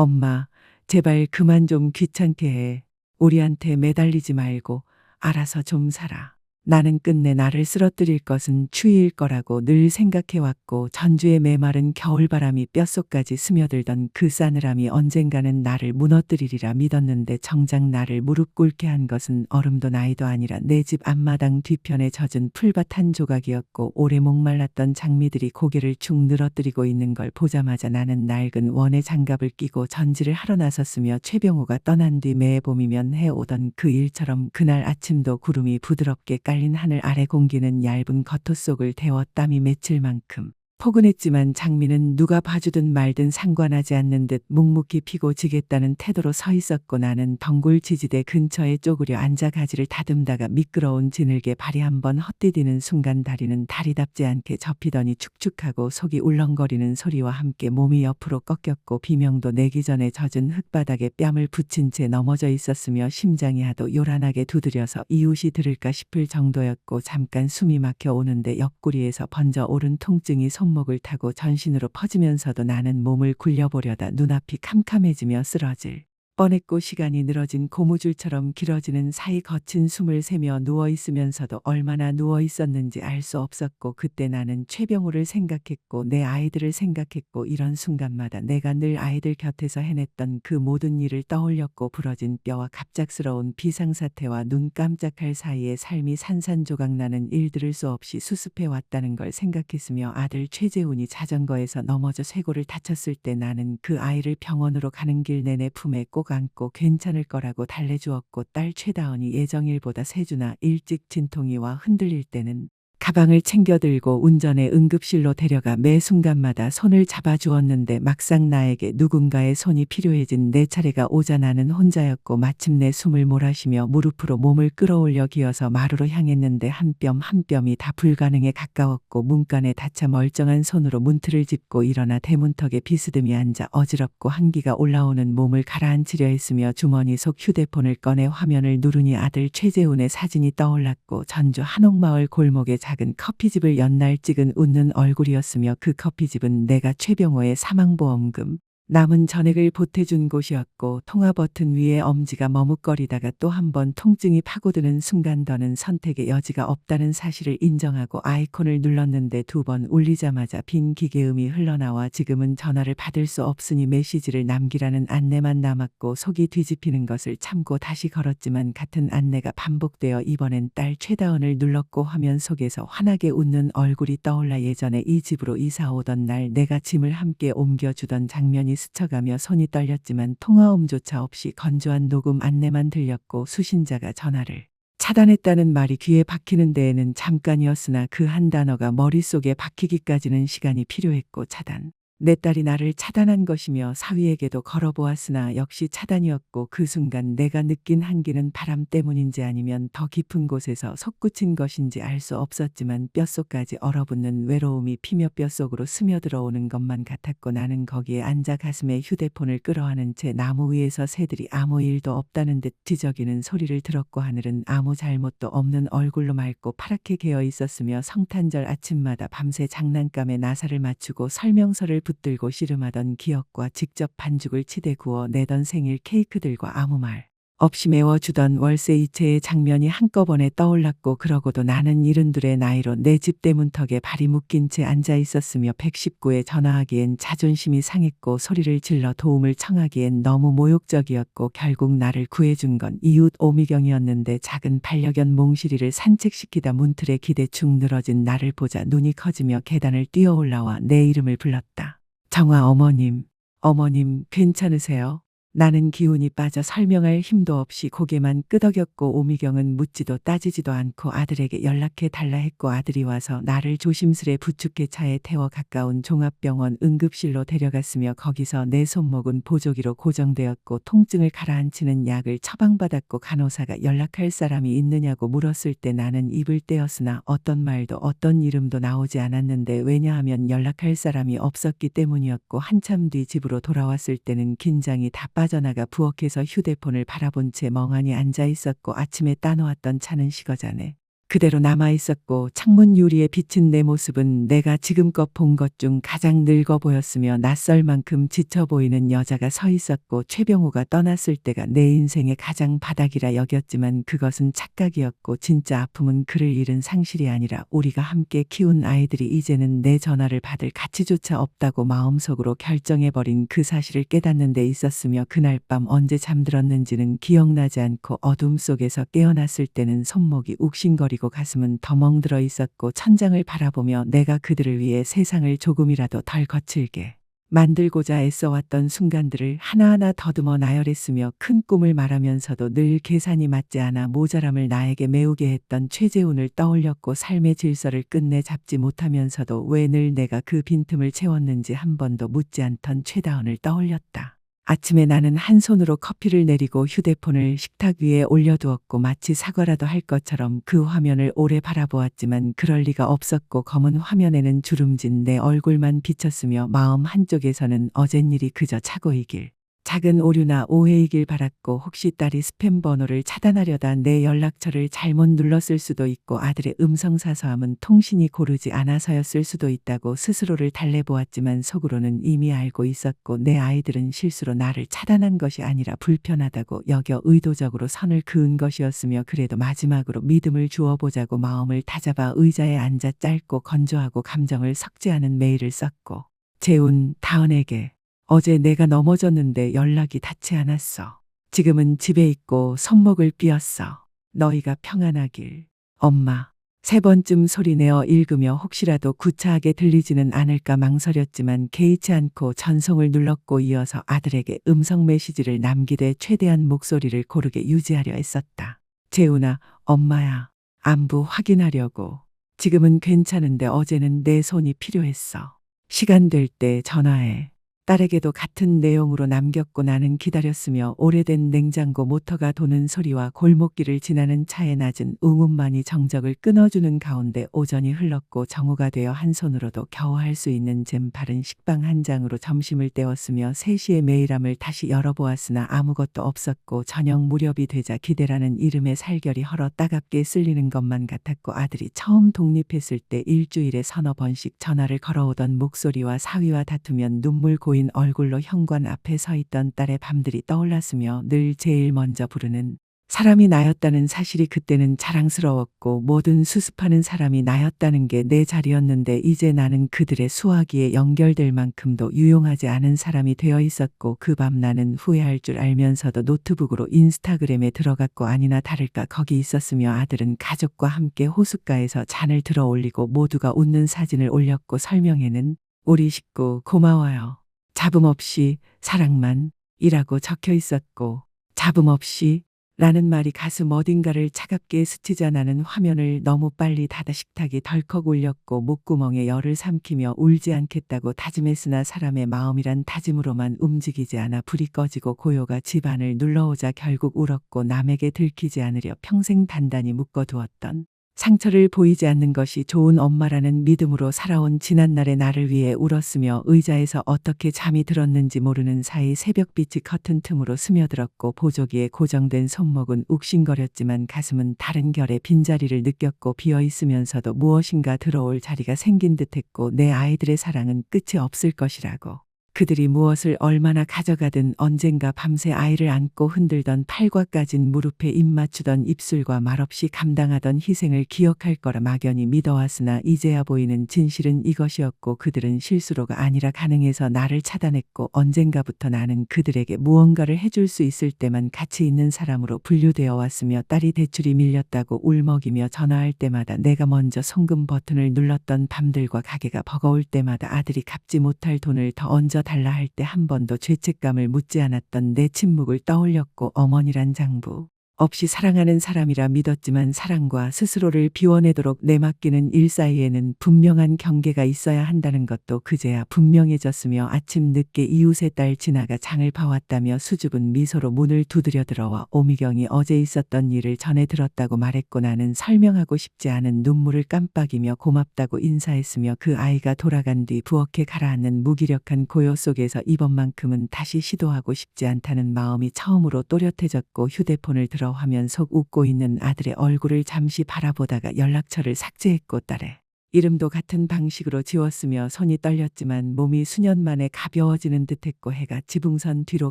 엄마, 제발 그만 좀 귀찮게 해. 우리한테 매달리지 말고 알아서 좀 살아. 나는 끝내 나를 쓰러뜨릴 것은 추위일 거라고 늘 생각해왔고 전주의 메마른 겨울바람이 뼛속까지 스며들던 그 싸늘함이 언젠가는 나를 무너뜨리리라 믿었는데 정작 나를 무릎 꿇게 한 것은 얼음도 나이도 아니라 내 집 앞마당 뒤편에 젖은 풀밭 한 조각이었고 오래 목말랐던 장미들이 고개를 축 늘어뜨리고 있는 걸 보자마자 나는 낡은 원의 장갑을 끼고 전지를 하러 나섰으며 최병호가 떠난 뒤 매해 봄이면 해오던 그 일처럼 그날 아침도 구름이 부드럽게 깔린 하늘 아래 공기는 얇은 겉옷 속을 데워 땀이 맺힐 만큼 포근했지만 장미는 누가 봐주든 말든 상관하지 않는 듯 묵묵히 피고 지겠다는 태도로 서 있었고 나는 덩굴 지지대 근처에 쪼그려 앉아 가지를 다듬다가 미끄러운 지늘개 발이 한번 헛디디는 순간 다리는 다리답지 않게 접히더니 축축하고 속이 울렁거리는 소리와 함께 몸이 옆으로 꺾였고 비명도 내기 전에 젖은 흙바닥에 뺨을 붙인 채 넘어져 있었으며 심장이 하도 요란하게 두드려서 이웃이 들을까 싶을 정도였고 잠깐 숨이 막혀 오는데 옆구리에서 번져 오른 통증이 손목을 타고 전신으로 퍼지면서도 나는 몸을 굴려보려다 눈앞이 캄캄해지며 쓰러질 뻔했고 시간이 늘어진 고무줄처럼 길어지는 사이 거친 숨을 새며 누워있으면서도 얼마나 누워있었는지 알 수 없었고 그때 나는 최병우를 생각했고 내 아이들을 생각했고 이런 순간마다 내가 늘 아이들 곁에서 해냈던 그 모든 일을 떠올렸고 부러진 뼈와 갑작스러운 비상사태와 눈 깜짝할 사이에 삶이 산산조각나는 일들을 수없이 수습해왔다는 걸 생각했으며 아들 최재훈이 자전거에서 넘어져 쇄골을 다쳤을 때 나는 그 아이를 병원으로 가는 길 내내 품에 꼭 안고 괜찮을 거라고 달래주었고 딸 최다은이 예정일보다 3주나 일찍 진통이와 흔들릴 때는 가방을 챙겨 들고 운전해 응급실로 데려가 매 순간마다 손을 잡아주었는데 막상 나에게 누군가의 손이 필요해진 내 차례가 오자 나는 혼자였고 마침내 숨을 몰아쉬며 무릎으로 몸을 끌어올려 기어서 마루로 향했는데 한 뼘 한 뼘이 다 불가능에 가까웠고 문간에 닫혀 멀쩡한 손으로 문틀을 짚고 일어나 대문턱에 비스듬히 앉아 어지럽고 한기가 올라오는 몸을 가라앉히려 했으며 주머니 속 휴대폰을 꺼내 화면을 누르니 아들 최재훈의 사진이 떠올랐고 전주 한옥마을 골목에 작은 커피집을 연날 찍은 웃는 얼굴이었으며 그 커피집은 내가 최병호의 사망보험금 남은 전액을 보태준 곳이었고 통화 버튼 위에 엄지가 머뭇거리다가 또 한 번 통증이 파고드는 순간 더는 선택의 여지가 없다는 사실을 인정하고 아이콘을 눌렀는데 2번 울리자마자 빈 기계음이 흘러나와 지금은 전화를 받을 수 없으니 메시지를 남기라는 안내만 남았고 속이 뒤집히는 것을 참고 다시 걸었지만 같은 안내가 반복되어 이번엔 딸 최다은을 눌렀고 화면 속에서 환하게 웃는 얼굴이 떠올라 예전에 이 집으로 이사 오던 날 내가 짐을 함께 옮겨주던 장면이 스쳐가며 손이 떨렸지만 통화음조차 없이 건조한 녹음 안내만 들렸고 수신자가 전화를 차단했다는 말이 귀에 박히는 데에는 잠깐이었으나 그 한 단어가 머릿속에 박히기까지는 시간이 필요했고 차단. 내 딸이 나를 차단한 것이며 사위에게도 걸어보았으나 역시 차단이었고 그 순간 내가 느낀 한기는 바람 때문인지 아니면 더 깊은 곳에서 솟구친 것인지 알 수 없었지만 뼛속까지 얼어붙는 외로움이 피며 뼛속으로 스며들어오는 것만 같았고 나는 거기에 앉아 가슴에 휴대폰을 끌어안은 채 나무 위에서 새들이 아무 일도 없다는 듯 뒤적이는 소리를 들었고 하늘은 아무 잘못도 없는 얼굴로 맑고 파랗게 개어 있었으며 성탄절 아침마다 밤새 장난감에 나사를 맞추고 설명서를 붙들고 씨름하던 기억과 직접 반죽을 치대 구워 내던 생일 케이크들과 아무 말 없이 메워주던 월세 이체의 장면이 한꺼번에 떠올랐고 그러고도 나는 72의 나이로 내 집 대문턱에 발이 묶인 채 앉아 있었으며 119에 전화하기엔 자존심이 상했고 소리를 질러 도움을 청하기엔 너무 모욕적이었고 결국 나를 구해준 건 이웃 오미경이었는데 작은 반려견 몽실이를 산책시키다 문틀에 기대충 늘어진 나를 보자 눈이 커지며 계단을 뛰어 올라와 내 이름을 불렀다. 정화 어머님, 어머님 괜찮으세요? 나는 기운이 빠져 설명할 힘도 없이 고개만 끄덕였고 오미경은 묻지도 따지지도 않고 아들에게 연락해 달라 했고 아들이 와서 나를 조심스레 부축해 차에 태워 가까운 종합병원 응급실로 데려갔으며 거기서 내 손목은 보조기로 고정되었고 통증을 가라앉히는 약을 처방받았고 간호사가 연락할 사람이 있느냐고 물었을 때 나는 입을 떼었으나 어떤 말도 어떤 이름도 나오지 않았는데 왜냐하면 연락할 사람이 없었기 때문이었고 한참 뒤 집으로 돌아왔을 때는 긴장이 다 빠져나가 부엌에서 휴대폰을 바라본 채 멍하니 앉아 있었고 아침에 따놓았던 차는 식어자네. 그대로 남아 있었고 창문 유리에 비친 내 모습은 내가 지금껏 본 것 중 가장 늙어 보였으며 낯설 만큼 지쳐 보이는 여자가 서 있었고 최병우가 떠났을 때가 내 인생의 가장 바닥이라 여겼지만 그것은 착각이었고 진짜 아픔은 그를 잃은 상실이 아니라 우리가 함께 키운 아이들이 이제는 내 전화를 받을 가치조차 없다고 마음속으로 결정해버린 그 사실을 깨닫는 데 있었으며 그날 밤 언제 잠들었는지는 기억나지 않고 어둠 속에서 깨어났을 때는 손목이 욱신거리고 가슴은 더 멍들어 있었고 천장을 바라보며 내가 그들을 위해 세상을 조금이라도 덜 거칠게 만들고자 애써왔던 순간들을 하나하나 더듬어 나열했으며 큰 꿈을 말하면서도 늘 계산이 맞지 않아 모자람을 나에게 메우게 했던 최재훈을 떠올렸고 삶의 질서를 끝내 잡지 못하면서도 왜 늘 내가 그 빈틈을 채웠는지 한 번도 묻지 않던 최다은을 떠올렸다. 아침에 나는 한 손으로 커피를 내리고 휴대폰을 식탁 위에 올려두었고 마치 사과라도 할 것처럼 그 화면을 오래 바라보았지만 그럴 리가 없었고 검은 화면에는 주름진 내 얼굴만 비쳤으며 마음 한쪽에서는 어젠 일이 그저 착오이길 작은 오류나 오해이길 바랐고 혹시 딸이 스팸 번호를 차단하려다 내 연락처를 잘못 눌렀을 수도 있고 아들의 음성사서함은 통신이 고르지 않아서였을 수도 있다고 스스로를 달래보았지만 속으로는 이미 알고 있었고 내 아이들은 실수로 나를 차단한 것이 아니라 불편하다고 여겨 의도적으로 선을 그은 것이었으며 그래도 마지막으로 믿음을 주어보자고 마음을 다잡아 의자에 앉아 짧고 건조하고 감정을 섞지 않은 메일을 썼고 재훈, 다은에게 어제 내가 넘어졌는데 연락이 닿지 않았어. 지금은 집에 있고 손목을 삐었어. 너희가 평안하길. 엄마. 3번쯤 소리내어 읽으며 혹시라도 구차하게 들리지는 않을까 망설였지만 개의치 않고 전송을 눌렀고 이어서 아들에게 음성 메시지를 남기되 최대한 목소리를 고르게 유지하려 애썼다. 재훈아, 엄마야. 안부 확인하려고. 지금은 괜찮은데 어제는 내 손이 필요했어. 시간 될 때 전화해. 딸에게도 같은 내용으로 남겼고 나는 기다렸으며 오래된 냉장고 모터가 도는 소리와 골목길을 지나는 차의 낮은 웅음만이 정적을 끊어주는 가운데 오전이 흘렀고 정오가 되어 한 손으로도 겨우 할 수 있는 잼 바른 식빵 한 장으로 점심을 때웠으며 3시에 메일함을 다시 열어보았으나 아무것도 없었고 저녁 무렵이 되자 기대라는 이름의 살결이 헐어 따갑게 쓸리는 것만 같았고 아들이 처음 독립했을 때 일주일에 서너 번씩 전화를 걸어오던 목소리와 사위와 다투면 눈물 고인 얼굴로 현관 앞에 서 있던 딸의 밤들이 떠올랐으며 늘 제일 먼저 부르는 사람이 나였다는 사실이 그때는 자랑스러웠고 모든 수습하는 사람이 나였다는 게 내 자리였는데 이제 나는 그들의 수화기에 연결될 만큼도 유용하지 않은 사람이 되어 있었고 그 밤 나는 후회할 줄 알면서도 노트북으로 인스타그램에 들어갔고 아니나 다를까 거기 있었으며 아들은 가족과 함께 호숫가에서 잔을 들어 올리고 모두가 웃는 사진을 올렸고 설명에는 우리 식구 고마워요. 잡음 없이 사랑만 이라고 적혀 있었고 잡음 없이 라는 말이 가슴 어딘가를 차갑게 스치자 나는 화면을 너무 빨리 닫아 식탁이 덜컥 울렸고 목구멍에 열을 삼키며 울지 않겠다고 다짐했으나 사람의 마음이란 다짐으로만 움직이지 않아 불이 꺼지고 고요가 집안을 눌러오자 결국 울었고 남에게 들키지 않으려 평생 단단히 묶어두었던 상처를 보이지 않는 것이 좋은 엄마라는 믿음으로 살아온 지난날의 나를 위해 울었으며 의자에서 어떻게 잠이 들었는지 모르는 사이 새벽빛이 커튼 틈으로 스며들었고 보조기에 고정된 손목은 욱신거렸지만 가슴은 다른 결의 빈자리를 느꼈고 비어있으면서도 무엇인가 들어올 자리가 생긴 듯했고 내 아이들의 사랑은 끝이 없을 것이라고. 그들이 무엇을 얼마나 가져가든 언젠가 밤새 아이를 안고 흔들던 팔과 까진 무릎에 입 맞추던 입술과 말없이 감당하던 희생을 기억할 거라 막연히 믿어왔으나 이제야 보이는 진실은 이것이었고 그들은 실수로가 아니라 가능해서 나를 차단했고 언젠가부터 나는 그들에게 무언가를 해줄 수 있을 때만 가치 있는 사람으로 분류되어 왔으며 딸이 대출이 밀렸다고 울먹이며 전화할 때마다 내가 먼저 송금 버튼을 눌렀던 밤들과 가게가 버거울 때마다 아들이 갚지 못할 돈을 더 얹어 달라 할 때 한 번도 죄책감을 묻지 않았던 내 침묵을 떠올렸고 어머니란 장부 없이 사랑하는 사람이라 믿었지만 사랑과 스스로를 비워내도록 내맡기는 일 사이에는 분명한 경계가 있어야 한다는 것도 그제야 분명해졌으며 아침 늦게 이웃의 딸 진아가 장을 봐왔다며 수줍은 미소로 문을 두드려 들어와 오미경이 어제 있었던 일을 전해 들었다고 말했고 나는 설명하고 싶지 않은 눈물을 깜빡이며 고맙다고 인사했으며 그 아이가 돌아간 뒤 부엌에 가라앉는 무기력한 고요 속에서 이번만큼은 다시 시도하고 싶지 않다는 마음이 처음으로 또렷해졌고 휴대폰을 들어 멈춰 화면 속 웃고 있는 아들의 얼굴을 잠시 바라보다가 연락처를 삭제했고 딸의 이름도 같은 방식으로 지웠으며 손이 떨렸지만 몸이 수년 만에 가벼워지는 듯했고 해가 지붕선 뒤로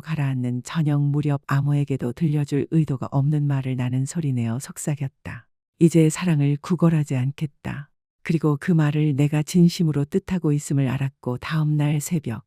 가라앉는 저녁 무렵 아무에게도 들려줄 의도가 없는 말을 나는 소리내어 속삭였다. 이제 사랑을 구걸하지 않겠다. 그리고 그 말을 내가 진심으로 뜻하고 있음을 알았고 다음 날 새벽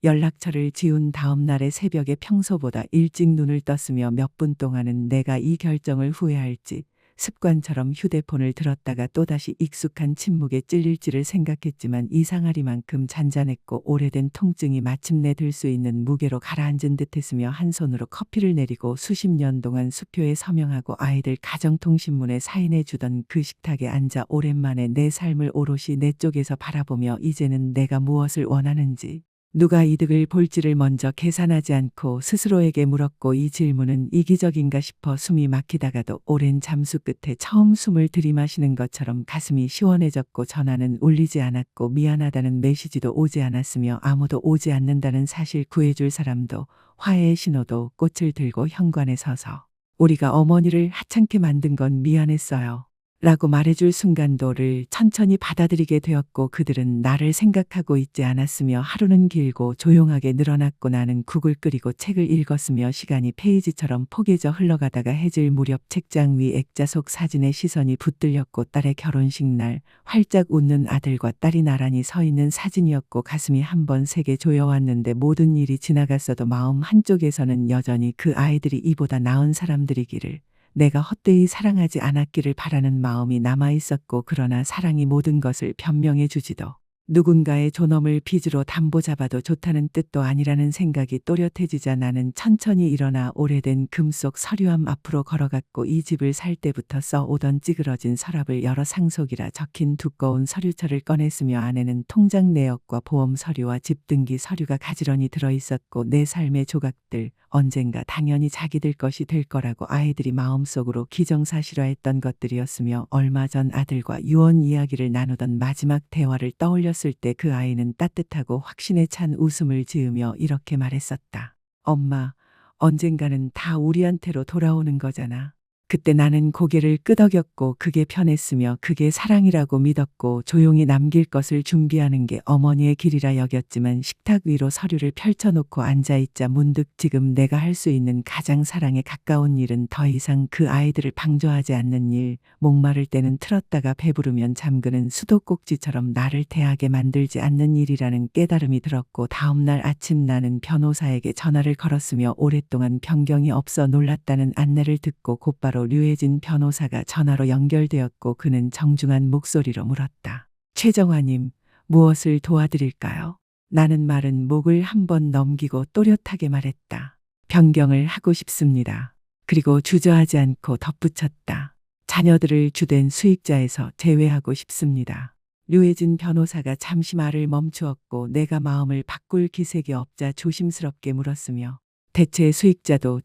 연락처를 지운 다음 날의 새벽에 평소보다 일찍 눈을 떴으며 몇 분 동안은 내가 이 결정을 후회할지 습관처럼 휴대폰을 들었다가 또다시 익숙한 침묵에 찔릴지를 생각했지만 이상하리만큼 잔잔했고 오래된 통증이 마침내 들 수 있는 무게로 가라앉은 듯했으며 한 손으로 커피를 내리고 수십 년 동안 수표에 서명하고 아이들 가정통신문에 사인해 주던 그 식탁에 앉아 오랜만에 내 삶을 오롯이 내 쪽에서 바라보며 이제는 내가 무엇을 원하는지 누가 이득을 볼지를 먼저 계산하지 않고 스스로에게 물었고 이 질문은 이기적인가 싶어 숨이 막히다가도 오랜 잠수 끝에 처음 숨을 들이마시는 것처럼 가슴이 시원해졌고 전화는 울리지 않았고 미안하다는 메시지도 오지 않았으며 아무도 오지 않는다는 사실 구해줄 사람도 화해의 신호도 꽃을 들고 현관에 서서 우리가 어머니를 하찮게 만든 건 미안했어요. 라고 말해줄 순간도를 천천히 받아들이게 되었고 그들은 나를 생각하고 있지 않았으며 하루는 길고 조용하게 늘어났고 나는 국을 끓이고 책을 읽었으며 시간이 페이지처럼 포개져 흘러가다가 해질 무렵 책장 위 액자 속 사진에 시선이 붙들렸고 딸의 결혼식 날 활짝 웃는 아들과 딸이 나란히 서 있는 사진이었고 가슴이 한 번 세게 조여왔는데 모든 일이 지나갔어도 마음 한쪽에서는 여전히 그 아이들이 이보다 나은 사람들이기를 내가 헛되이 사랑하지 않았기를 바라는 마음이 남아있었고 그러나 사랑이 모든 것을 변명해 주지도 누군가의 존엄을 빚으로 담보 잡아도 좋다는 뜻도 아니라는 생각이 또렷해지자 나는 천천히 일어나 오래된 금속 서류함 앞으로 걸어갔고 이 집을 살 때부터 써오던 찌그러진 서랍을 열어 상속이라 적힌 두꺼운 서류철을 꺼냈으며 안에는 통장 내역과 보험 서류와 집 등기 서류가 가지런히 들어있었고 내 삶의 조각들 언젠가 당연히 자기들 것이 될 거라고 아이들이 마음속으로 기정사실화했던 것들이었으며 얼마 전 아들과 유언 이야기를 나누던 마지막 대화를 떠올렸을 때 그 아이는 따뜻하고 확신에 찬 웃음을 지으며 이렇게 말했었다. 엄마, 언젠가는 다 우리한테로 돌아오는 거잖아. 그때 나는 고개를 끄덕였고 그게 편했으며 그게 사랑이라고 믿었고 조용히 남길 것을 준비하는 게 어머니의 길이라 여겼지만 식탁 위로 서류를 펼쳐놓고 앉아있자 문득 지금 내가 할 수 있는 가장 사랑에 가까운 일은 더 이상 그 아이들을 방조하지 않는 일, 목마를 때는 틀었다가 배부르면 잠그는 수도꼭지처럼 나를 대하게 만들지 않는 일이라는 깨달음이 들었고 다음날 아침 나는 변호사에게 전화를 걸었으며 오랫동안 변경이 없어 놀랐다는 안내를 듣고 곧바로 류혜진 변호사가 전화로 연결되었고 그는 정중한 목소리로 물었다. 최정화님, 무엇을 도와드릴까요? 나는 마른 목을 한 번 넘기고 또렷하게 말했다. 변경을 하고 싶습니다. 그리고 주저하지 않고 덧붙였다. 자녀들을 주된 수익자에서 제외하고 싶습니다. 류혜진 변호사가 잠시 말을 멈추었고 내가 마음을 바꿀 기색이 없자 조심스럽게 물었으며 대체 수익자도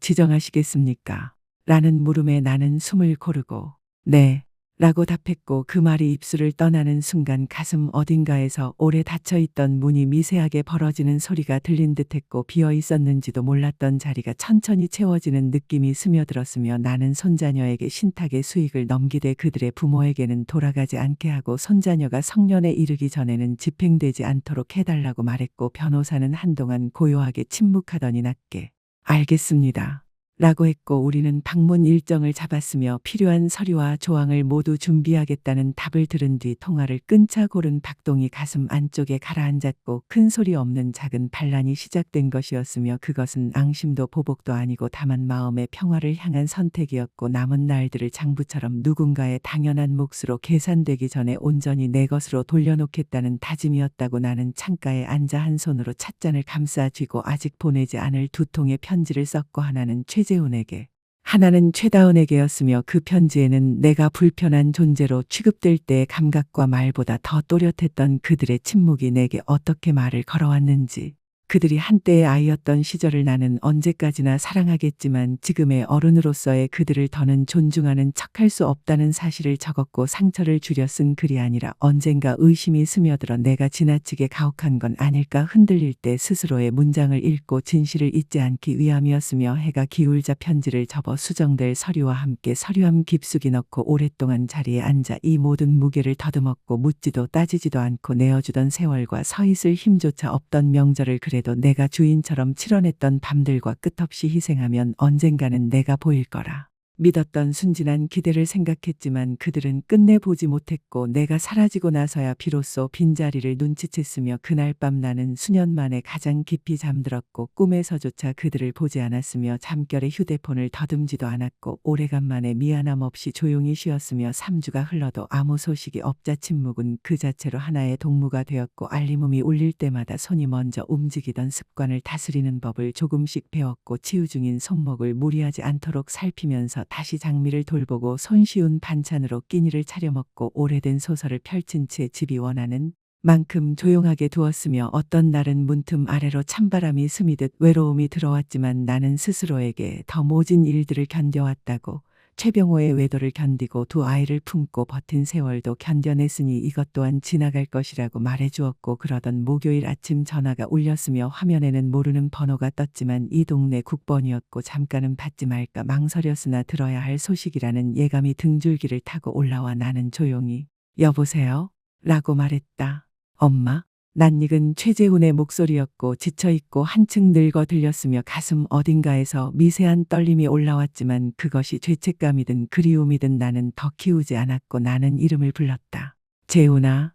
지정하시겠습니까? 라는 물음에 나는 숨을 고르고 네 라고 답했고 그 말이 입술을 떠나는 순간 가슴 어딘가에서 오래 닫혀있던 문이 미세하게 벌어지는 소리가 들린 듯했고 비어 있었는지도 몰랐던 자리가 천천히 채워지는 느낌이 스며들었으며 나는 손자녀에게 신탁의 수익을 넘기되 그들의 부모에게는 돌아가지 않게 하고 손자녀가 성년에 이르기 전에는 집행되지 않도록 해달라고 말했고 변호사는 한동안 고요하게 침묵하더니 낮게 알겠습니다. 라고 했고 우리는 방문 일정을 잡았으며 필요한 서류와 조항을 모두 준비하겠다는 답을 들은 뒤 통화를 끊자 고른 박동이 가슴 안쪽에 가라앉았고 큰 소리 없는 작은 반란이 시작된 것이었으며 그것은 앙심도 보복도 아니고 다만 마음의 평화를 향한 선택이었고 남은 날들을 장부처럼 누군가의 당연한 몫으로 계산되기 전에 온전히 내 것으로 돌려놓겠다는 다짐이었다고 나는 창가에 앉아 한 손으로 찻잔을 감싸 쥐고 아직 보내지 않을 두 통의 편지를 썼고 하나는 최재훈에게 하나는 최다은에게였으며 그 편지에는 내가 불편한 존재로 취급될 때의 감각과 말보다 더 또렷했던 그들의 침묵이 내게 어떻게 말을 걸어왔는지 그들이 한때의 아이였던 시절을 나는 언제까지나 사랑하겠지만 지금의 어른으로서의 그들을 더는 존중하는 척할 수 없다는 사실을 적었고 상처를 줄여 쓴 글이 아니라 언젠가 의심이 스며들어 내가 지나치게 가혹한 건 아닐까 흔들릴 때 스스로의 문장을 읽고 진실을 잊지 않기 위함이었으며 해가 기울자 편지를 접어 수정될 서류와 함께 서류함 깊숙이 넣고 오랫동안 자리에 앉아 이 모든 무게를 더듬었고 묻지도 따지지도 않고 내어주던 세월과 서 있을 힘조차 없던 명절을 그래도 내가 주인처럼 치러냈던 밤들과 끝없이 희생하면 언젠가는 내가 보일 거라 믿었던 순진한 기대를 생각했지만 그들은 끝내 보지 못했고 내가 사라지고 나서야 비로소 빈자리를 눈치챘으며 그날 밤 나는 수년 만에 가장 깊이 잠들었고 꿈에서조차 그들을 보지 않았으며 잠결에 휴대폰을 더듬지도 않았고 오래간만에 미안함 없이 조용히 쉬었으며 3주가 흘러도 아무 소식이 없자 침묵은 그 자체로 하나의 동무가 되었고 알림음이 울릴 때마다 손이 먼저 움직이던 습관을 다스리는 법을 조금씩 배웠고 치유 중인 손목을 무리하지 않도록 살피면서 다시 장미를 돌보고 손쉬운 반찬으로 끼니를 차려 먹고 오래된 소설을 펼친 채 집이 원하는 만큼 조용하게 두었으며 어떤 날은 문틈 아래로 찬바람이 스미듯 외로움이 들어왔지만 나는 스스로에게 더 모진 일들을 견뎌왔다고 최병호의 외도를 견디고 두 아이를 품고 버틴 세월도 견뎌냈으니 이것 또한 지나갈 것이라고 말해주었고 그러던 목요일 아침 전화가 울렸으며 화면에는 모르는 번호가 떴지만 이 동네 국번이었고 잠깐은 받지 말까 망설였으나 들어야 할 소식이라는 예감이 등줄기를 타고 올라와 나는 조용히 여보세요? 라고 말했다. 엄마? 낯익은 최재훈의 목소리였고 지쳐있고 한층 늙어 들렸으며 가슴 어딘가에서 미세한 떨림이 올라왔지만 그것이 죄책감이든 그리움이든 나는 더 키우지 않았고 나는 이름을 불렀다. 재훈아,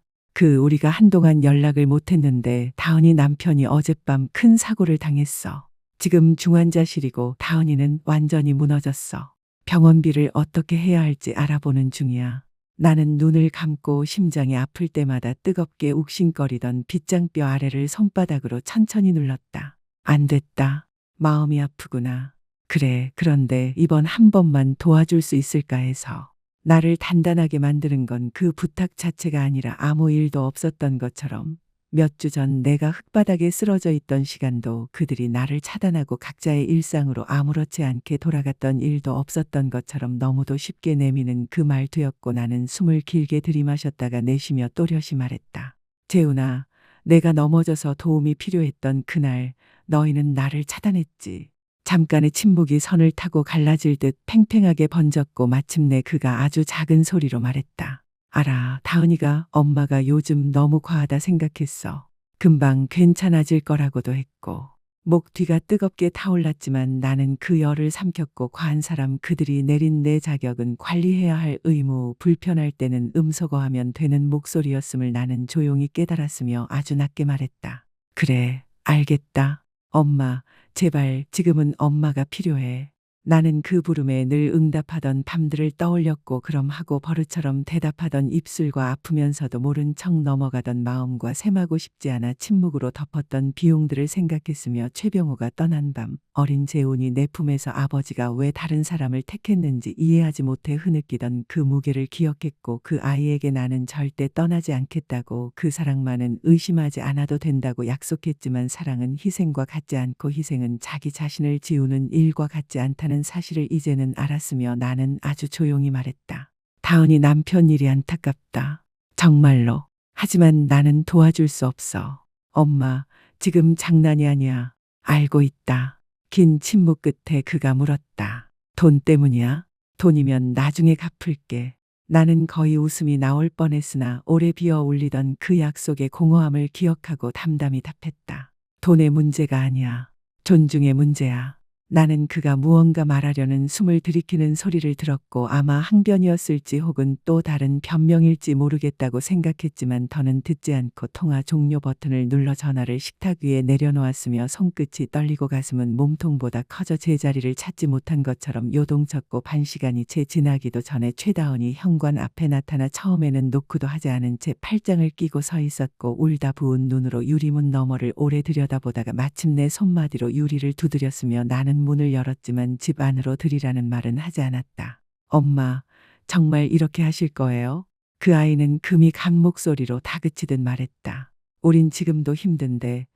우리가 한동안 연락을 못했는데 다은이 남편이 어젯밤 큰 사고를 당했어. 지금 중환자실이고 다은이는 완전히 무너졌어. 병원비를 어떻게 해야 할지 알아보는 중이야. 나는 눈을 감고 심장이 아플 때마다 뜨겁게 욱신거리던 빗장뼈 아래를 손바닥으로 천천히 눌렀다. 안 됐다. 마음이 아프구나. 그래, 그런데 이번 한 번만 도와줄 수 있을까 해서. 나를 단단하게 만드는 건 그 부탁 자체가 아니라 아무 일도 없었던 것처럼 몇 주 전 내가 흙바닥에 쓰러져 있던 시간도 그들이 나를 차단하고 각자의 일상으로 아무렇지 않게 돌아갔던 일도 없었던 것처럼 너무도 쉽게 내미는 그 말투였고 나는 숨을 길게 들이마셨다가 내쉬며 또렷이 말했다. 재훈아, 내가 넘어져서 도움이 필요했던 그날 너희는 나를 차단했지. 잠깐의 침묵이 선을 타고 갈라질 듯 팽팽하게 번졌고 마침내 그가 아주 작은 소리로 말했다. 알아, 다은이가 엄마가 요즘 너무 과하다 생각했어. 금방 괜찮아질 거라고도 했고. 목 뒤가 뜨겁게 타올랐지만 나는 그 열을 삼켰고 과한 사람 그들이 내린 내 자격은 관리해야 할 의무, 불편할 때는 음소거하면 되는 목소리였음을 나는 조용히 깨달았으며 아주 낮게 말했다. 그래, 알겠다. 엄마, 제발 지금은 엄마가 필요해. 나는 그 부름에 늘 응답하던 밤들을 떠올렸고 그럼 하고 버릇처럼 대답하던 입술과 아프면서도 모른 척 넘어가던 마음과 셈하고 싶지 않아 침묵으로 덮었던 비용들을 생각했으며 최병호가 떠난 밤 어린 재훈이 내 품에서 아버지가 왜 다른 사람을 택했는지 이해하지 못해 흐느끼던 그 무게를 기억했고 그 아이에게 나는 절대 떠나지 않겠다고 그 사랑만은 의심하지 않아도 된다고 약속했지만 사랑은 희생과 같지 않고 희생은 자기 자신을 지우는 일과 같지 않다는 사실을 이제는 알았으며 나는 아주 조용히 말했다. 다은이 남편 일이 안타깝다. 정말로. 하지만 나는 도와줄 수 없어. 엄마, 지금 장난이 아니야. 알고 있다. 긴 침묵 끝에 그가 물었다. 돈 때문이야? 돈이면 나중에 갚을게. 나는 거의 웃음이 나올 뻔했으나 오래 비어 올리던 그 약속의 공허함을 기억하고 담담히 답했다. 돈의 문제가 아니야. 존중의 문제야. 나는 그가 무언가 말하려는 숨을 들이키는 소리를 들었고 아마 항변이었을지 혹은 또 다른 변명일지 모르겠다고 생각했지만 더는 듣지 않고 통화 종료 버튼을 눌러 전화를 식탁 위에 내려놓았으며 손끝이 떨리고 가슴은 몸통보다 커져 제자리를 찾지 못한 것처럼 요동쳤고 반시간이 채 지나기도 전에 최다은이 현관 앞에 나타나 처음에는 노크도 하지 않은 채 팔짱을 끼고 서 있었고 울다 부은 눈으로 유리문 너머를 오래 들여다보다가 마침내 손마디로 유리를 두드렸으며 나는 문을 열었지만 집 안으로 들이라는 말은 하지 않았다. 엄마, 정말 이렇게 하실 거예요? 그 아이는 금이 간 목소리로 다그치듯 말했다. 우린 지금도 힘든데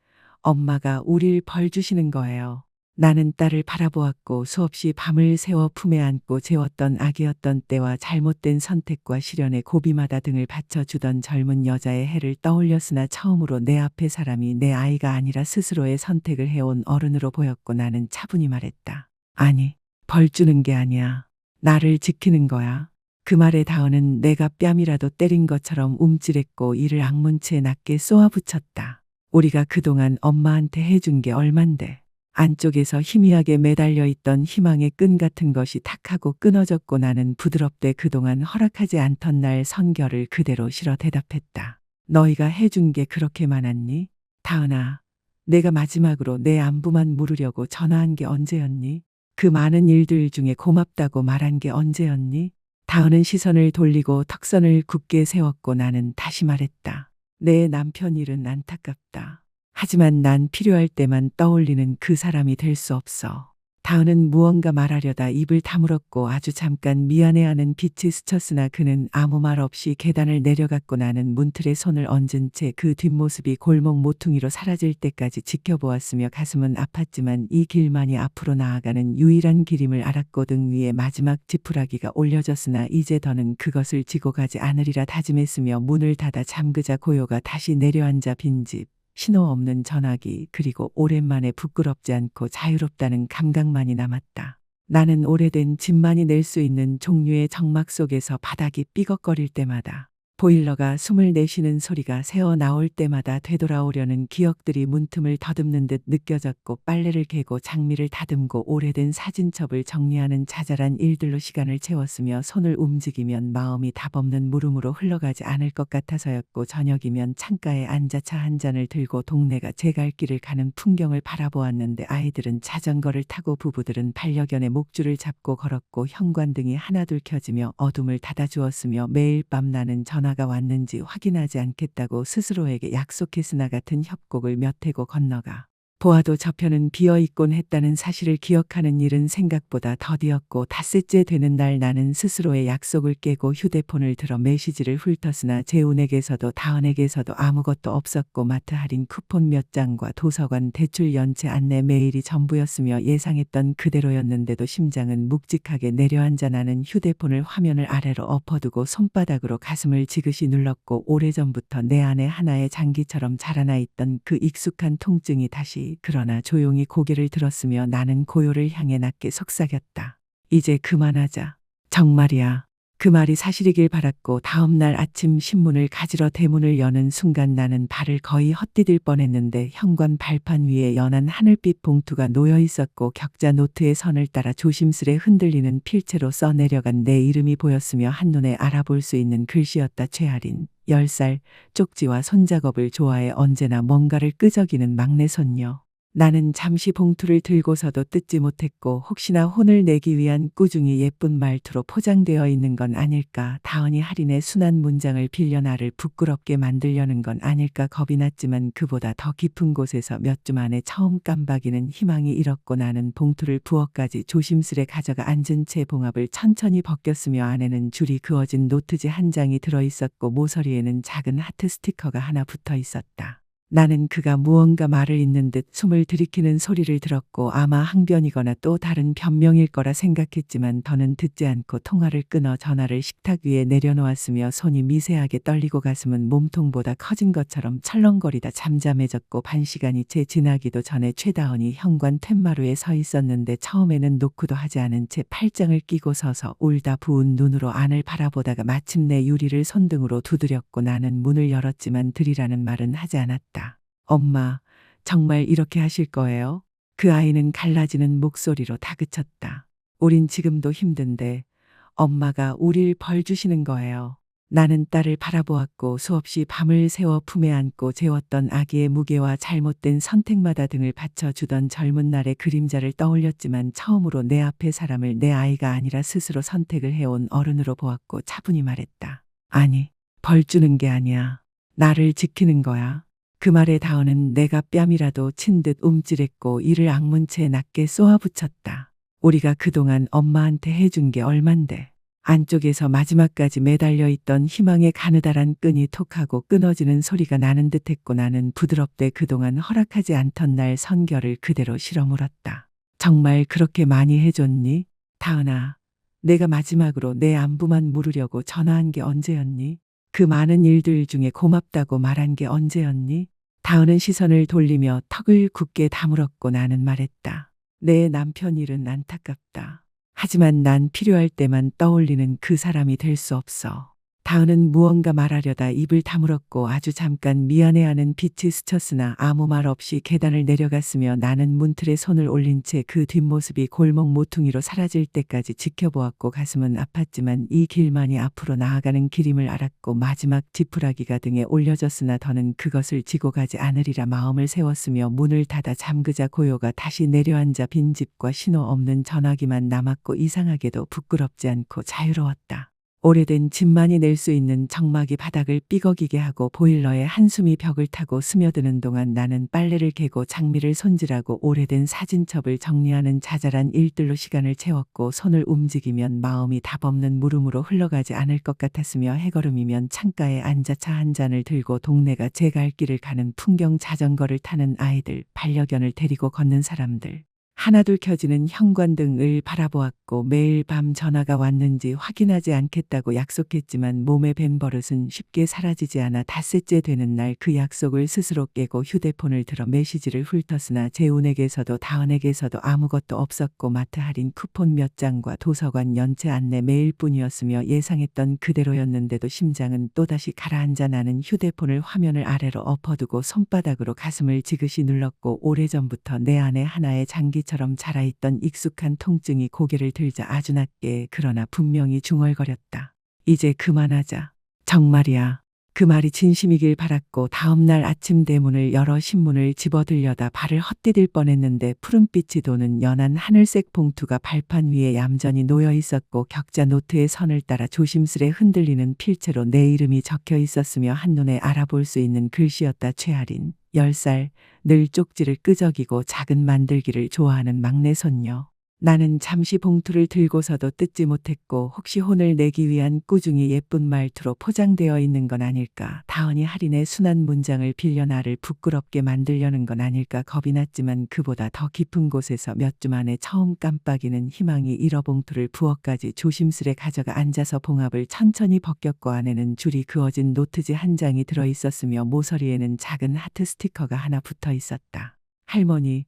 엄마가 우릴 벌 주시는 거예요. 나는 딸을 바라보았고 수없이 밤을 새워 품에 안고 재웠던 아기였던 때와 잘못된 선택과 시련의 고비마다 등을 받쳐주던 젊은 여자의 해를 떠올렸으나 처음으로 내 앞에 사람이 내 아이가 아니라 스스로의 선택을 해온 어른으로 보였고 나는 차분히 말했다. 아니, 벌 주는 게 아니야. 나를 지키는 거야. 그 말에 다은은 내가 뺨이라도 때린 것처럼 움찔했고 이를 악문채 낮게 쏘아붙였다. 우리가 그동안 엄마한테 해준 게 얼만데. 안쪽에서 희미하게 매달려 있던 희망의 끈 같은 것이 탁 하고 끊어졌고 나는 부드럽되 그동안 허락하지 않던 날 선결을 그대로 실어 대답했다. 너희가 해준 게 그렇게 많았니? 다은아, 내가 마지막으로 내 안부만 물으려고 전화한 게 언제였니? 그 많은 일들 중에 고맙다고 말한 게 언제였니? 다은은 시선을 돌리고 턱선을 굳게 세웠고 나는 다시 말했다. 내 남편 일은 안타깝다. 하지만 난 필요할 때만 떠올리는 그 사람이 될 수 없어. 다은은 무언가 말하려다 입을 다물었고 아주 잠깐 미안해하는 빛이 스쳤으나 그는 아무 말 없이 계단을 내려갔고 나는 문틀에 손을 얹은 채 그 뒷모습이 골목 모퉁이로 사라질 때까지 지켜보았으며 가슴은 아팠지만 이 길만이 앞으로 나아가는 유일한 길임을 알았고 등 위에 마지막 지푸라기가 올려졌으나 이제 더는 그것을 지고 가지 않으리라 다짐했으며 문을 닫아 잠그자 고요가 다시 내려앉아 빈집. 신호 없는 전화기 그리고 오랜만에 부끄럽지 않고 자유롭다는 감각만이 남았다. 나는 오래된 짐만이 낼 수 있는 종류의 정막 속에서 바닥이 삐걱거릴 때마다 보일러가 숨을 내쉬는 소리가 새어 나올 때마다 되돌아오려는 기억들이 문틈을 더듬는 듯 느껴졌고 빨래를 개고 장미를 다듬고 오래된 사진첩을 정리하는 자잘한 일들로 시간을 채웠으며 손을 움직이면 마음이 답없는 물음으로 흘러가지 않을 것 같아서였고 저녁이면 창가에 앉아 차 한 잔을 들고 동네가 제 갈 길을 가는 풍경을 바라보았는데 아이들은 자전거를 타고 부부들은 반려견의 목줄을 잡고 걸었고 현관등이 하나둘 켜지며 어둠을 닫아주었으며 매일 밤 나는 전화가 왔는지 확인하지 않겠다고 스스로에게 약속했으나 같은 협곡을 몇 해고 건너가 보아도 저편은 비어있곤 했다는 사실을 기억하는 일은 생각보다 더디었고 닷새째 되는 날 나는 스스로의 약속을 깨고 휴대폰을 들어 메시지를 훑었으나 재훈에게서도 다은에게서도 아무것도 없었고 마트 할인 쿠폰 몇 장과 도서관 대출 연체 안내 메일이 전부였으며 예상했던 그대로였는데도 심장은 묵직하게 내려앉아 나는 휴대폰을 화면을 아래로 엎어두고 손바닥으로 가슴을 지그시 눌렀고 오래전부터 내 안에 하나의 장기처럼 자라나 있던 그 익숙한 통증이 다시 그러나 조용히 고개를 들었으며 나는 고요를 향해 낮게 속삭였다. 이제 그만하자. 정말이야. 그 말이 사실이길 바랐고 다음 날 아침 신문을 가지러 대문을 여는 순간 나는 발을 거의 헛디딜 뻔했는데 현관 발판 위에 연한 하늘빛 봉투가 놓여 있었고 격자 노트의 선을 따라 조심스레 흔들리는 필체로 써내려간 내 이름이 보였으며 한눈에 알아볼 수 있는 글씨였다. 최아린. 10살, 쪽지와 손작업을 좋아해 언제나 뭔가를 끄적이는 막내 손녀. 나는 잠시 봉투를 들고서도 뜯지 못했고 혹시나 혼을 내기 위한 꾸중이 예쁜 말투로 포장되어 있는 건 아닐까, 다은이 할인의 순한 문장을 빌려 나를 부끄럽게 만들려는 건 아닐까 겁이 났지만 그보다 더 깊은 곳에서 몇 주 만에 처음 깜박이는 희망이 일었고 나는 봉투를 부엌까지 조심스레 가져가 앉은 채 봉합을 천천히 벗겼으며 안에는 줄이 그어진 노트지 한 장이 들어있었고 모서리에는 작은 하트 스티커가 하나 붙어 있었다. 나는 그가 무언가 말을 잇는 듯 숨을 들이키는 소리를 들었고 아마 항변이거나 또 다른 변명일 거라 생각했지만 더는 듣지 않고 통화를 끊어 전화를 식탁 위에 내려놓았으며 손이 미세하게 떨리고 가슴은 몸통보다 커진 것처럼 철렁거리다 잠잠해졌고 반시간이 채 지나기도 전에 최다은이 현관 툇마루에 서 있었는데 처음에는 노크도 하지 않은 채 팔짱을 끼고 서서 울다 부은 눈으로 안을 바라보다가 마침내 유리를 손등으로 두드렸고 나는 문을 열었지만 들이라는 말은 하지 않았다. 엄마, 정말 이렇게 하실 거예요? 그 아이는 갈라지는 목소리로 다그쳤다. 우린 지금도 힘든데 엄마가 우릴 벌 주시는 거예요. 나는 딸을 바라보았고 수없이 밤을 새워 품에 안고 재웠던 아기의 무게와 잘못된 선택마다 등을 받쳐주던 젊은 날의 그림자를 떠올렸지만 처음으로 내 앞에 사람을 내 아이가 아니라 스스로 선택을 해온 어른으로 보았고 차분히 말했다. 아니, 벌 주는 게 아니야. 나를 지키는 거야. 그 말에 다은은 내가 뺨이라도 친 듯 움찔했고 이를 악문채 낮게 쏘아붙였다. 우리가 그동안 엄마한테 해준 게 얼만데. 안쪽에서 마지막까지 매달려 있던 희망의 가느다란 끈이 톡하고 끊어지는 소리가 나는 듯했고 나는 부드럽되 그동안 허락하지 않던 날 선결을 그대로 실어 물었다. 정말 그렇게 많이 해줬니? 다은아, 내가 마지막으로 내 안부만 물으려고 전화한 게 언제였니? 그 많은 일들 중에 고맙다고 말한 게 언제였니? 다은은 시선을 돌리며 턱을 굳게 다물었고 나는 말했다. 내 남편 일은 안타깝다. 하지만 난 필요할 때만 떠올리는 그 사람이 될 수 없어. 다은은 무언가 말하려다 입을 다물었고 아주 잠깐 미안해하는 빛이 스쳤으나 아무 말 없이 계단을 내려갔으며 나는 문틀에 손을 올린 채 그 뒷모습이 골목 모퉁이로 사라질 때까지 지켜보았고 가슴은 아팠지만 이 길만이 앞으로 나아가는 길임을 알았고 마지막 지푸라기가 등에 올려졌으나 더는 그것을 지고 가지 않으리라 마음을 세웠으며 문을 닫아 잠그자 고요가 다시 내려앉아 빈집과 신호 없는 전화기만 남았고 이상하게도 부끄럽지 않고 자유로웠다. 오래된 짐만이 낼 수 있는 정막이 바닥을 삐걱이게 하고 보일러에 한숨이 벽을 타고 스며드는 동안 나는 빨래를 개고 장미를 손질하고 오래된 사진첩을 정리하는 자잘한 일들로 시간을 채웠고 손을 움직이면 마음이 답 없는 물음으로 흘러가지 않을 것 같았으며 해걸음이면 창가에 앉아 차 한 잔을 들고 동네가 제 갈 길을 가는 풍경 자전거를 타는 아이들, 반려견을 데리고 걷는 사람들. 하나둘 켜지는 현관등을 바라보았고 매일 밤 전화가 왔는지 확인하지 않겠다고 약속했지만 몸에 밴 버릇은 쉽게 사라지지 않아 닷새째 되는 날 그 약속을 스스로 깨고 휴대폰을 들어 메시지를 훑었으나 재훈에게서도 다은에게서도 아무것도 없었고 마트 할인 쿠폰 몇 장과 도서관 연체 안내 메일뿐이었으며 예상했던 그대로였는데도 심장은 또다시 가라앉아 나는 휴대폰을 화면을 아래로 엎어두고 손바닥으로 가슴을 지그시 눌렀고 오래전부터 내 안에 하나의 장기처럼 자라있던 익숙한 통증이 고개를 들자 아주 낮게 그러나 분명히 중얼거렸다. 이제 그만하자. 정말이야. 그 말이 진심이길 바랐고 다음 날 아침 대문을 열어 신문을 집어들려다 발을 헛디딜 뻔했는데 푸른빛이 도는 연한 하늘색 봉투가 발판 위에 얌전히 놓여 있었고 격자 노트의 선을 따라 조심스레 흔들리는 필체로 내 이름이 적혀 있었으며 한눈에 알아볼 수 있는 글씨였다. 최아린, 10살, 늘 쪽지를 끄적이고 작은 만들기를 좋아하는 막내 손녀. 나는 잠시 봉투를 들고서도 뜯지 못했고 혹시 혼을 내기 위한 꾸중이 예쁜 말투로 포장되어 있는 건 아닐까. 다은이 할인의 순한 문장을 빌려 나를 부끄럽게 만들려는 건 아닐까 겁이 났지만 그보다 더 깊은 곳에서 몇 주 만에 처음 깜빡이는 희망이 일어 봉투를 부엌까지 조심스레 가져가 앉아서 봉합을 천천히 벗겼고 안에는 줄이 그어진 노트지 한 장이 들어있었으며 모서리에는 작은 하트 스티커가 하나 붙어 있었다. 할머니,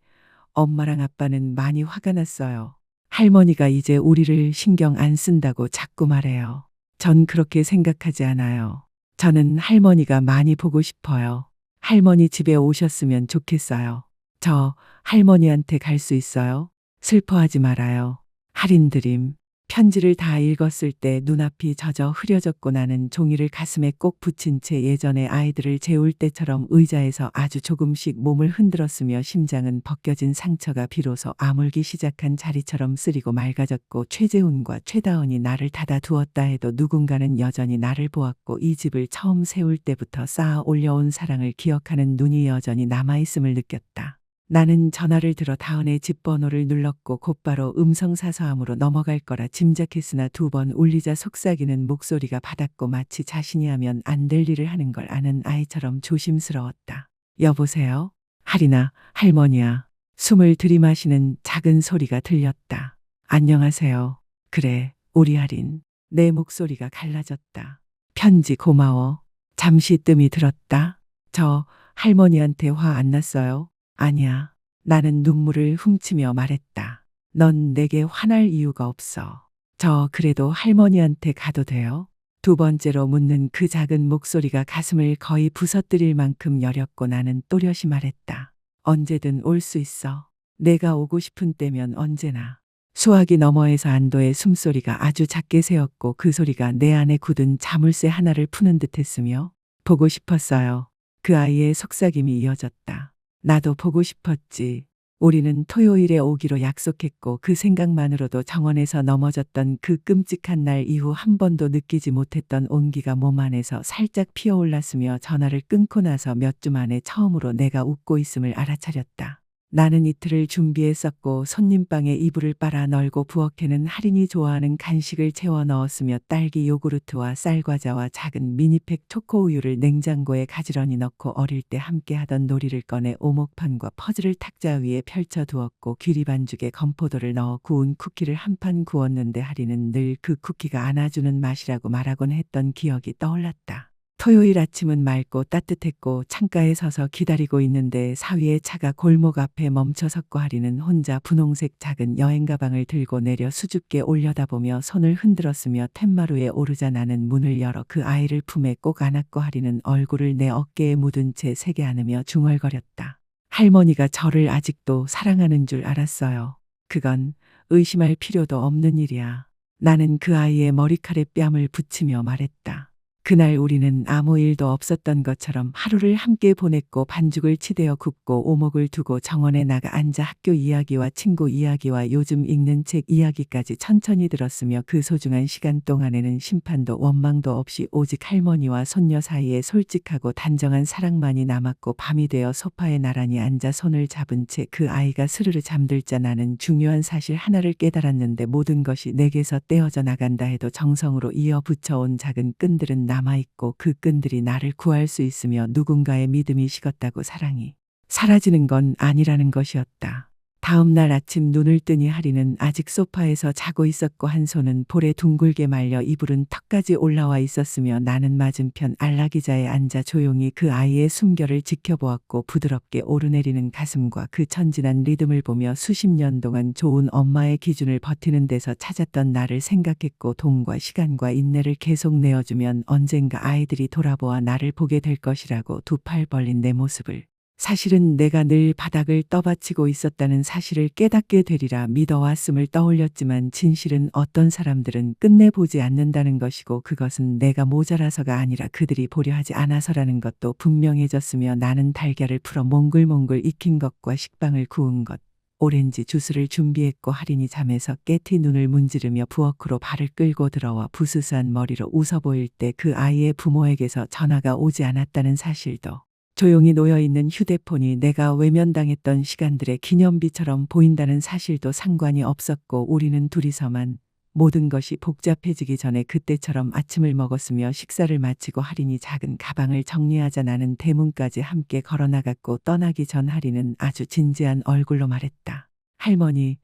엄마랑 아빠는 많이 화가 났어요. 할머니가 이제 우리를 신경 안 쓴다고 자꾸 말해요. 전 그렇게 생각하지 않아요. 저는 할머니가 많이 보고 싶어요. 할머니 집에 오셨으면 좋겠어요. 저 할머니한테 갈 수 있어요? 슬퍼하지 말아요. 할인 드림. 편지를 다 읽었을 때 눈앞이 젖어 흐려졌고 나는 종이를 가슴에 꼭 붙인 채 예전에 아이들을 재울 때처럼 의자에서 아주 조금씩 몸을 흔들었으며 심장은 벗겨진 상처가 비로소 아물기 시작한 자리처럼 쓰리고 맑아졌고 최재훈과 최다은이 나를 닫아 두었다 해도 누군가는 여전히 나를 보았고 이 집을 처음 세울 때부터 쌓아 올려온 사랑을 기억하는 눈이 여전히 남아있음을 느꼈다. 나는 전화를 들어 다은의 집 번호를 눌렀고 곧바로 음성사서함으로 넘어갈 거라 짐작했으나 두 번 울리자 속삭이는 목소리가 받았고 마치 자신이 하면 안 될 일을 하는 걸 아는 아이처럼 조심스러웠다. 여보세요? 할인아, 할머니야. 숨을 들이마시는 작은 소리가 들렸다. 안녕하세요. 그래, 우리 할인. 내 목소리가 갈라졌다. 편지 고마워. 잠시 뜸이 들었다. 저 할머니한테 화 안 났어요? 아니야. 나는 눈물을 훔치며 말했다. 넌 내게 화날 이유가 없어. 저 그래도 할머니한테 가도 돼요? 두 번째로 묻는 그 작은 목소리가 가슴을 거의 부서뜨릴 만큼 여렸고 나는 또렷이 말했다. 언제든 올 수 있어. 내가 오고 싶은 때면 언제나. 수화기 너머에서 안도의 숨소리가 아주 작게 새었고 그 소리가 내 안에 굳은 자물쇠 하나를 푸는 듯했으며 보고 싶었어요. 그 아이의 속삭임이 이어졌다. 나도 보고 싶었지. 우리는 토요일에 오기로 약속했고 그 생각만으로도 정원에서 넘어졌던 그 끔찍한 날 이후 한 번도 느끼지 못했던 온기가 몸 안에서 살짝 피어올랐으며 전화를 끊고 나서 몇 주 만에 처음으로 내가 웃고 있음을 알아차렸다. 나는 이틀을 준비했었고 손님방에 이불을 빨아 널고 부엌에는 할인이 좋아하는 간식을 채워 넣었으며 딸기 요구르트와 쌀과자와 작은 미니팩 초코우유를 냉장고에 가지런히 넣고 어릴 때 함께 하던 놀이를 꺼내 오목판과 퍼즐을 탁자 위에 펼쳐 두었고 귀리 반죽에 건포도를 넣어 구운 쿠키를 한 판 구웠는데 할인은 늘 그 쿠키가 안아주는 맛이라고 말하곤 했던 기억이 떠올랐다. 토요일 아침은 맑고 따뜻했고 창가에 서서 기다리고 있는데 사위의 차가 골목 앞에 멈춰 섰고 할인은 혼자 분홍색 작은 여행 가방을 들고 내려 수줍게 올려다보며 손을 흔들었으며 툇마루에 오르자 나는 문을 열어 그 아이를 품에 꼭 안았고 할인은 얼굴을 내 어깨에 묻은 채 세게 안으며 중얼거렸다. 할머니가 저를 아직도 사랑하는 줄 알았어요. 그건 의심할 필요도 없는 일이야. 나는 그 아이의 머리칼에 뺨을 붙이며 말했다. 그날 우리는 아무 일도 없었던 것처럼 하루를 함께 보냈고 반죽을 치대어 굽고 오목을 두고 정원에 나가 앉아 학교 이야기와 친구 이야기와 요즘 읽는 책 이야기까지 천천히 들었으며 그 소중한 시간 동안에는 심판도 원망도 없이 오직 할머니와 손녀 사이에 솔직하고 단정한 사랑만이 남았고 밤이 되어 소파에 나란히 앉아 손을 잡은 채 그 아이가 스르르 잠들자 나는 중요한 사실 하나를 깨달았는데 모든 것이 내게서 떼어져 나간다 해도 정성으로 이어 붙여온 작은 끈들은 남아있고 그 끈들이 나를 구할 수 있으며 누군가의 믿음이 식었다고 사랑이 사라지는 건 아니라는 것이었다. 다음 날 아침 눈을 뜨니 할인은 아직 소파에서 자고 있었고 한 손은 볼에 둥글게 말려 이불은 턱까지 올라와 있었으며 나는 맞은편 안락의자에 앉아 조용히 그 아이의 숨결을 지켜보았고 부드럽게 오르내리는 가슴과 그 천진한 리듬을 보며 수십 년 동안 좋은 엄마의 기준을 버티는 데서 찾았던 나를 생각했고 돈과 시간과 인내를 계속 내어주면 언젠가 아이들이 돌아보아 나를 보게 될 것이라고 두 팔 벌린 내 모습을 사실은 내가 늘 바닥을 떠받치고 있었다는 사실을 깨닫게 되리라 믿어왔음을 떠올렸지만 진실은 어떤 사람들은 끝내 보지 않는다는 것이고 그것은 내가 모자라서가 아니라 그들이 보려 하지 않아서라는 것도 분명해졌으며 나는 달걀을 풀어 몽글몽글 익힌 것과 식빵을 구운 것, 오렌지 주스를 준비했고 할인이 잠에서 깨티 눈을 문지르며 부엌으로 발을 끌고 들어와 부스스한 머리로 웃어 보일 때 그 아이의 부모에게서 전화가 오지 않았다는 사실도 조용히 놓여있는 휴대폰이 내가 외면당했던 시간들의 기념비처럼 보인다는 사실도 상관이 없었고 우리는 둘이서만 모든 것이 복잡해지기 전에 그때처럼 아침을 먹었으며 식사를 마치고 할인이 작은 가방을 정리하자 나는 대문까지 함께 걸어나갔고 떠나기 전 할인은 아주 진지한 얼굴로 말했다. 할머니,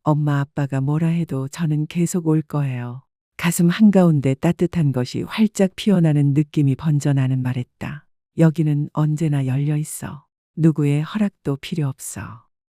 엄마 아빠가 뭐라 해도 저는 계속 올 거예요. 가슴 한가운데 따뜻한 것이 활짝 피어나는 느낌이 번져 나는 말했다. 여기는 언제나 열려 있어. 누구의 허락도 필요 없어.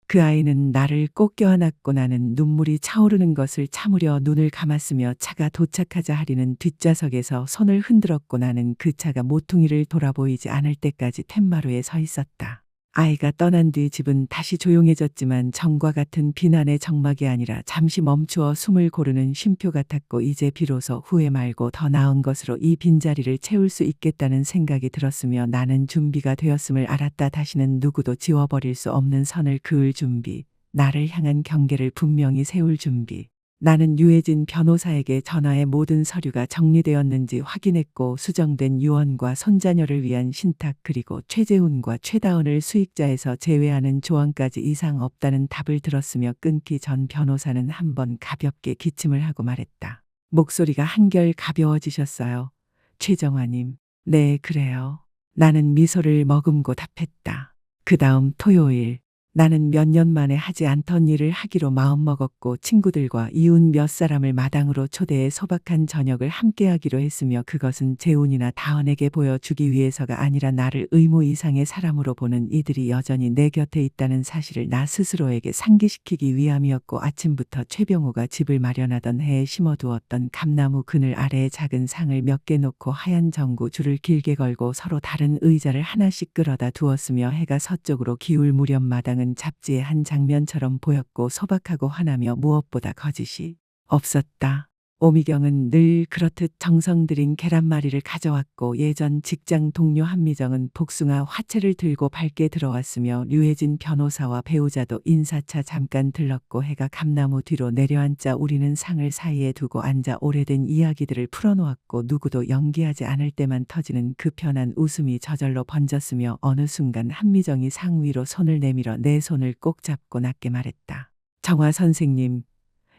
그 아이는 나를 꼭 껴안았고 나는 눈물이 차오르는 것을 참으려 눈을 감았으며 차가 도착하자 할인은 뒷좌석에서 손을 흔들었고 나는 그 차가 모퉁이를 돌아보이지 않을 때까지 툇마루에 서 있었다. 아이가 떠난 뒤 집은 다시 조용해졌지만 전과 같은 비난의 정막이 아니라 잠시 멈추어 숨을 고르는 쉼표 같았고 이제 비로소 후회 말고 더 나은 것으로 이 빈자리를 채울 수 있겠다는 생각이 들었으며 나는 준비가 되었음을 알았다. 다시는 누구도 지워버릴 수 없는 선을 그을 준비, 나를 향한 경계를 분명히 세울 준비. 나는 유해진 변호사에게 전화해 모든 서류가 정리되었는지 확인했고 수정된 유언과 손자녀를 위한 신탁 그리고 최재훈과 최다은을 수익자에서 제외하는 조항까지 이상 없다는 답을 들었으며 끊기 전 변호사는 한번 가볍게 기침을 하고 말했다. 목소리가 한결 가벼워지셨어요. 최정화님. 네, 그래요. 나는 미소를 머금고 답했다. 그 다음 토요일. 나는 몇 년 만에 하지 않던 일을 하기로 마음먹었고 친구들과 이웃 몇 사람을 마당으로 초대해 소박한 저녁을 함께하기로 했으며 그것은 재훈이나 다은에게 보여주기 위해서가 아니라 나를 의무 이상의 사람으로 보는 이들이 여전히 내 곁에 있다는 사실을 나 스스로에게 상기시키기 위함이었고 아침부터 최병호가 집을 마련하던 해에 심어두었던 감나무 그늘 아래에 작은 상을 몇 개 놓고 하얀 전구 줄을 길게 걸고 서로 다른 의자를 하나씩 끌어다 두었으며 해가 서쪽으로 기울 무렵 마당은 잡지의 한 장면처럼 보였고 소박하고 환하며 무엇보다 거짓이 없었다. 오미경은 늘 그렇듯 정성 들인 계란말이를 가져왔고 예전 직장 동료 한미정은 복숭아 화채를 들고 밝게 들어왔으며 류혜진 변호사와 배우자도 인사차 잠깐 들렀고 해가 감나무 뒤로 내려앉자 우리는 상을 사이에 두고 앉아 오래된 이야기들을 풀어놓았고 누구도 연기하지 않을 때만 터지는 그 편한 웃음이 저절로 번졌으며 어느 순간 한미정이 상 위로 손을 내밀어 내 손을 꼭 잡고 낮게 말했다. 정화 선생님,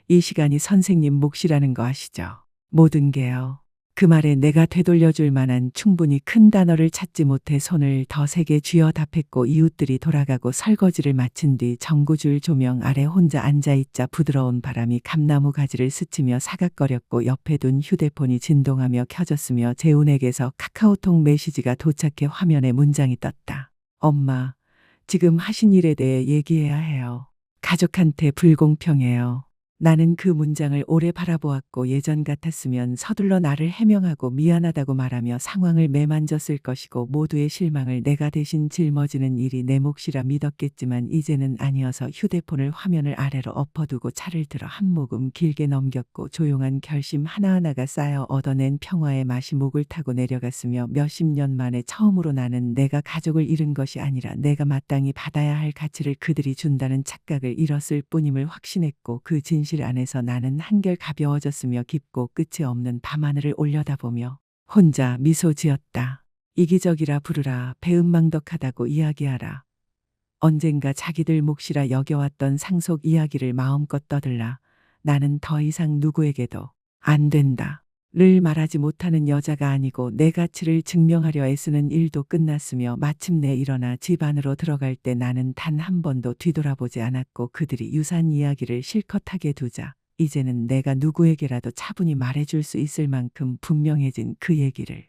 이 시간이 선생님 몫이라는 거 아시죠? 모든 게요. 그 말에 내가 되돌려줄 만한 충분히 큰 단어를 찾지 못해 손을 더 세게 쥐어 답했고 이웃들이 돌아가고 설거지를 마친 뒤 전구줄 조명 아래 혼자 앉아있자 부드러운 바람이 감나무 가지를 스치며 사각거렸고 옆에 둔 휴대폰이 진동하며 켜졌으며 재훈에게서 카카오톡 메시지가 도착해 화면에 문장이 떴다. 엄마, 지금 하신 일에 대해 얘기해야 해요. 가족한테 불공평해요. 나는 그 문장을 오래 바라보았고 예전 같았으면 서둘러 나를 해명하고 미안하다고 말하며 상황을 매만졌을 것이고 모두의 실망을 내가 대신 짊어지는 일이 내 몫이라 믿었겠지만 이제는 아니어서 휴대폰을 화면을 아래로 엎어두고 차를 들어 한 모금 길게 넘겼고 조용한 결심 하나하나가 쌓여 얻어낸 평화의 맛이 목을 타고 내려갔으며 몇십 년 만에 처음으로 나는 내가 가족을 잃은 것이 아니라 내가 마땅히 받아야 할 가치를 그들이 준다는 착각을 잃었을 뿐임을 확신했고 그 진실 안에서 나는 한결 가벼워졌으며 깊고 끝이 없는 밤하늘을 올려다보며 혼자 미소 지었다. 이기적이라 부르라, 배은망덕하다고 이야기하라. 언젠가 자기들 몫이라 여겨왔던 상속 이야기를 마음껏 떠들라. 나는 더 이상 누구에게도 안 된다 를 말하지 못하는 여자가 아니고 내 가치를 증명하려 애쓰는 일도 끝났으며 마침내 일어나 집 안으로 들어갈 때 나는 단 한 번도 뒤돌아보지 않았고 그들이 유산 이야기를 실컷 하게 두자 이제는 내가 누구에게라도 차분히 말해줄 수 있을 만큼 분명해진 그 얘기를